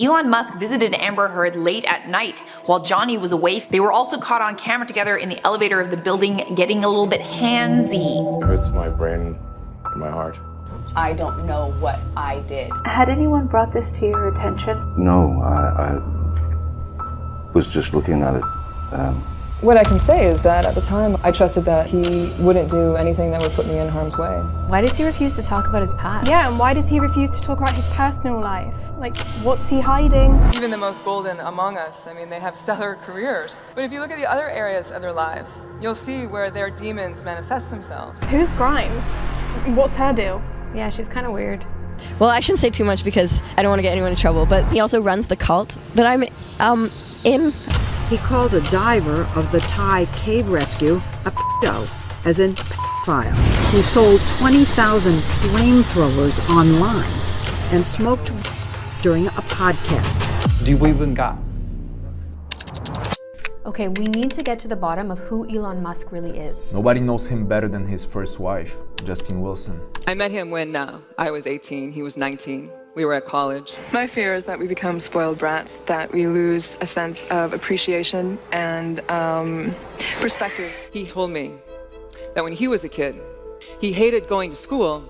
Elon Musk visited Amber Heard late at night while Johnny was away. They were also caught on camera together in the elevator of the building getting a little bit handsy. It hurts my brain and my heart. I don't know what I did. Had anyone brought this to your attention? No, I was just looking at it. What I can say is that at the time, I trusted that he wouldn't do anything that would put me in harm's way. Why does he refuse to talk about his past? Yeah, and why does he refuse to talk about his personal life? Like, what's he hiding? Even the most golden among us, I mean, they have stellar careers. But if you look at the other areas of their lives, you'll see where their demons manifest themselves. Who's Grimes? What's her deal? Yeah, she's kind of weird. Well, I shouldn't say too much because I don't want to get anyone in trouble, but he also runs the cult that I'm in. He called a diver of the Thai cave rescue a pedo, as in pedophile. He sold 20,000 flamethrowers online and smoked during a podcast. Do we even got? Okay, we need to get to the bottom of who Elon Musk really is. Nobody knows him better than his first wife, Justin Wilson. I met him when I was 18, he was 19. We were at college. My fear is that we become spoiled brats, that we lose a sense of appreciation and perspective. He told me that when he was a kid, he hated going to school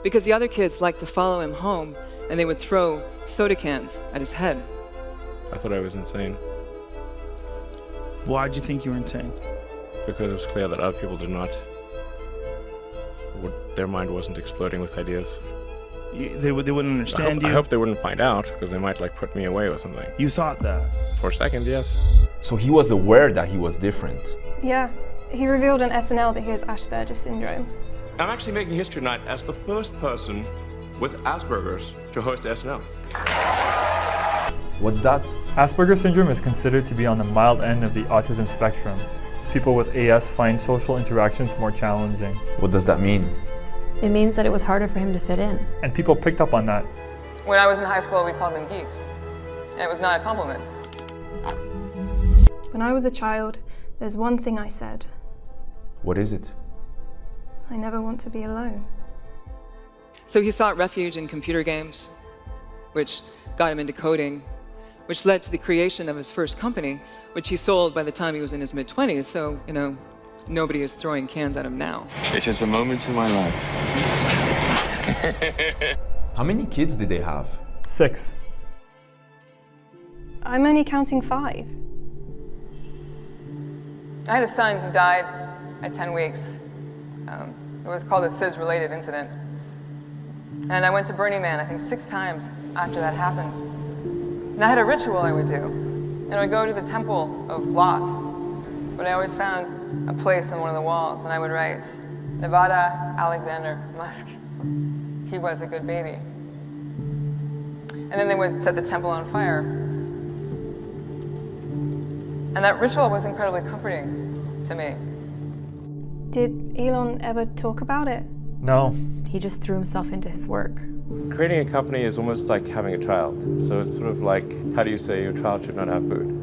because the other kids liked to follow him home and they would throw soda cans at his head. I thought I was insane Why did you think you were insane? because it was clear that other people did not. Their mind wasn't exploding with ideas. They wouldn't understand you? I hope they wouldn't find out because they might put me away with something. You thought that? For a second, yes. So he was aware that he was different. Yeah, he revealed on SNL that he has Asperger's syndrome. I'm actually making history tonight as the first person with Asperger's to host SNL. What's that? Asperger's syndrome is considered to be on the mild end of the autism spectrum. People with AS find social interactions more challenging. What does that mean? It means that it was harder for him to fit in. And people picked up on that. When I was in high school, we called them geeks. And it was not a compliment. When I was a child, there's one thing I said. What is it? I never want to be alone. So he sought refuge in computer games, which got him into coding, which led to the creation of his first company, which he sold by the time he was in his mid-20s. So, nobody is throwing cans at him now. It's just a moment in my life. How many kids did they have? 6. I'm only counting 5. I had a son who died at 10 weeks. It was called a SIDS-related incident. And I went to Burning Man, I think 6 times after that happened. And I had a ritual I would do. And I would go to the Temple of Loss, but I always found a place on one of the walls, and I would write, Nevada Alexander Musk. He was a good baby. And then they would set the temple on fire. And that ritual was incredibly comforting to me. Did Elon ever talk about it? No. He just threw himself into his work. Creating a company is almost like having a child. So it's sort of like, how do you say your child should not have food?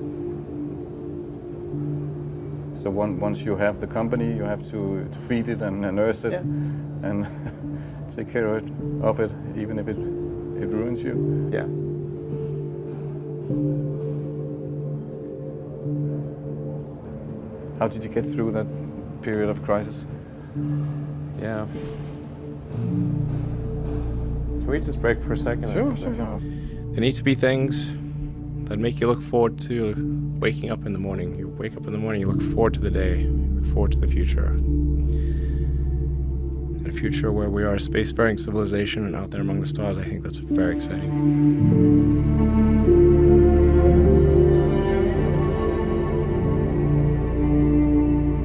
So once you have the company, you have to feed it and nurse it and take care of it, even if it ruins you. Yeah. How did you get through that period of crisis? Yeah. Can we just break for a second? Sure. There need to be things that make you look forward to waking up in the morning. You wake up in the morning, you look forward to the day, you look forward to the future. And a future where we are a spacefaring civilization and out there among the stars, I think that's very exciting.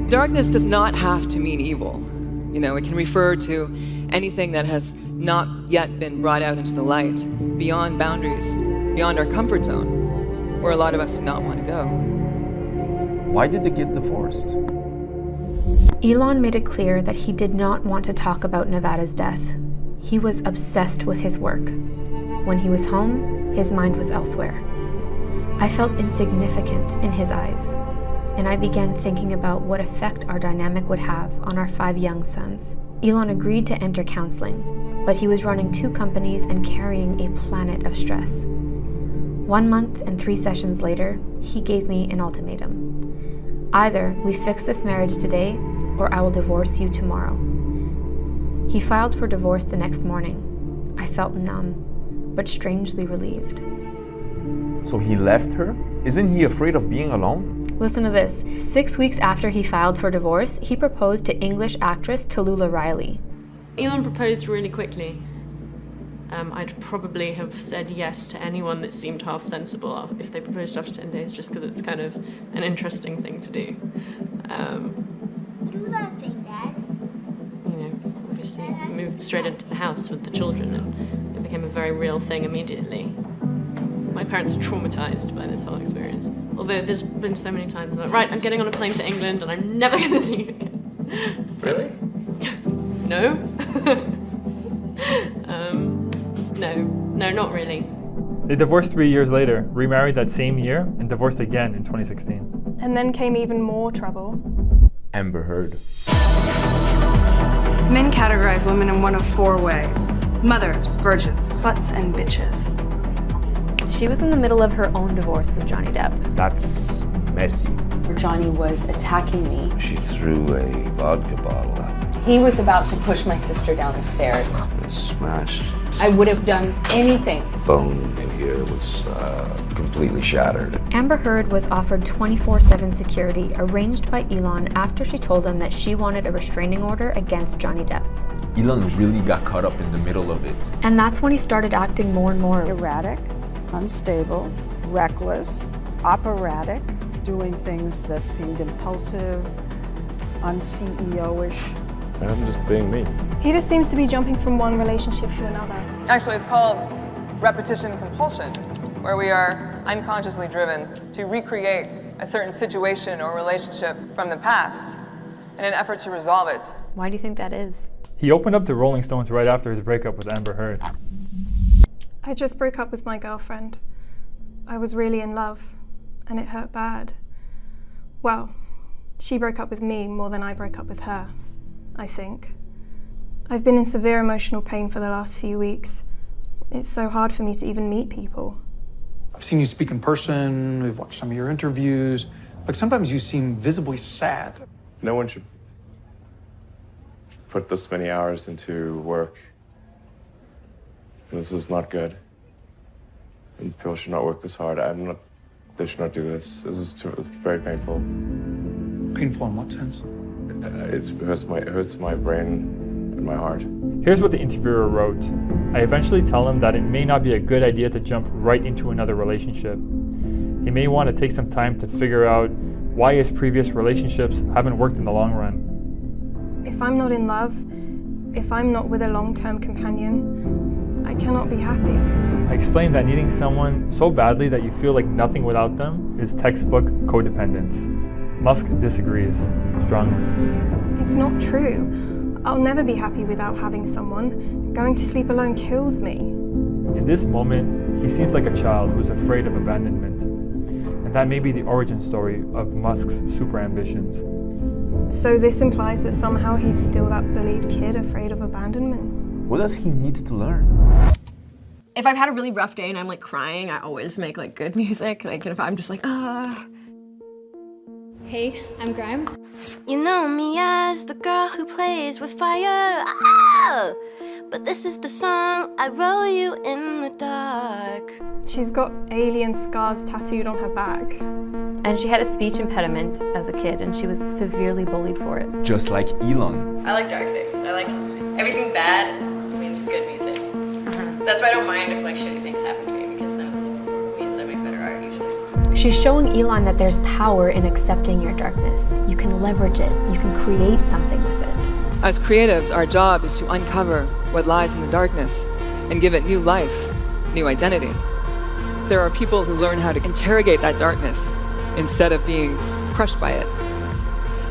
Darkness does not have to mean evil. It can refer to anything that has not yet been brought out into the light, beyond boundaries, beyond our comfort zone, where a lot of us do not want to go. Why did they get divorced? Elon made it clear that he did not want to talk about Nevada's death. He was obsessed with his work. When he was home, his mind was elsewhere. I felt insignificant in his eyes, and I began thinking about what effect our dynamic would have on our 5 young sons. Elon agreed to enter counseling, but he was running 2 companies and carrying a planet of stress. 1 month and 3 sessions later, he gave me an ultimatum. Either we fix this marriage today, or I will divorce you tomorrow. He filed for divorce the next morning. I felt numb, but strangely relieved. So he left her? Isn't he afraid of being alone? Listen to this. 6 weeks after he filed for divorce, he proposed to English actress Tallulah Riley. Elon proposed really quickly. I'd probably have said yes to anyone that seemed half sensible if they proposed after 10 days, just because it's kind of an interesting thing to do. Do that thing, Dad. You know, obviously moved straight into the house with the children, and it became a very real thing immediately. My parents were traumatized by this whole experience. Although there's been so many times that, right, I'm getting on a plane to England and I'm never going to see you again. Really? No. No, not really. They divorced 3 years later, remarried that same year, and divorced again in 2016. And then came even more trouble. Amber Heard. Men categorize women in one of 4 ways: mothers, virgins, sluts, and bitches. She was in the middle of her own divorce with Johnny Depp. That's messy. Johnny was attacking me. She threw a vodka bottle at me. He was about to push my sister down the stairs. It smashed. I would have done anything. Bone in here was completely shattered. Amber Heard was offered 24/7 security arranged by Elon after she told him that she wanted a restraining order against Johnny Depp. Elon really got caught up in the middle of it. And that's when he started acting more and more erratic, unstable, reckless, operatic, doing things that seemed impulsive, un-CEO-ish. I'm just being me. He just seems to be jumping from one relationship to another. Actually, it's called repetition compulsion, where we are unconsciously driven to recreate a certain situation or relationship from the past in an effort to resolve it. Why do you think that is? He opened up to Rolling Stones right after his breakup with Amber Heard. I just broke up with my girlfriend. I was really in love, and it hurt bad. Well, she broke up with me more than I broke up with her, I think. I've been in severe emotional pain for the last few weeks. It's so hard for me to even meet people. I've seen you speak in person, we've watched some of your interviews. Like, sometimes you seem visibly sad. No one should put this many hours into work. This is not good. And people should not work this hard. They should not do this. It's very painful. Painful in what sense? It hurts my brain and my heart. Here's what the interviewer wrote. I eventually tell him that it may not be a good idea to jump right into another relationship. He may want to take some time to figure out why his previous relationships haven't worked in the long run. If I'm not in love, if I'm not with a long-term companion, I cannot be happy. I explained that needing someone so badly that you feel like nothing without them is textbook codependence. Musk disagrees strongly. It's not true. I'll never be happy without having someone. Going to sleep alone kills me. In this moment, he seems like a child who's afraid of abandonment. And that may be the origin story of Musk's super ambitions. So this implies that somehow he's still that bullied kid afraid of abandonment. What does he need to learn? If I've had a really rough day and I'm like crying, I always make like good music. Like if I'm just like, ah. Hey, I'm Grimes. You know me as the girl who plays with fire. Ah! But this is the song I roll you in the dark. She's got alien scars tattooed on her back. And she had a speech impediment as a kid, and she was severely bullied for it. Just like Elon. I like dark things. I like everything bad means good music. That's why I don't mind if like shitty things happen to me, because then it means I make better art usually. She's showing Elon that there's power in accepting your darkness. You can leverage it. You can create something with it. As creatives, our job is to uncover what lies in the darkness and give it new life, new identity. There are people who learn how to interrogate that darkness instead of being crushed by it.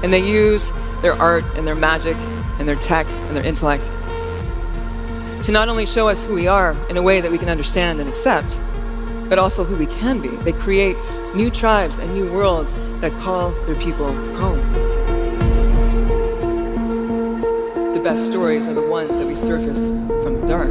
And they use their art and their magic and their tech and their intellect to not only show us who we are in a way that we can understand and accept, but also who we can be. They create new tribes and new worlds that call their people home. The best stories are the ones that we surface from the dark.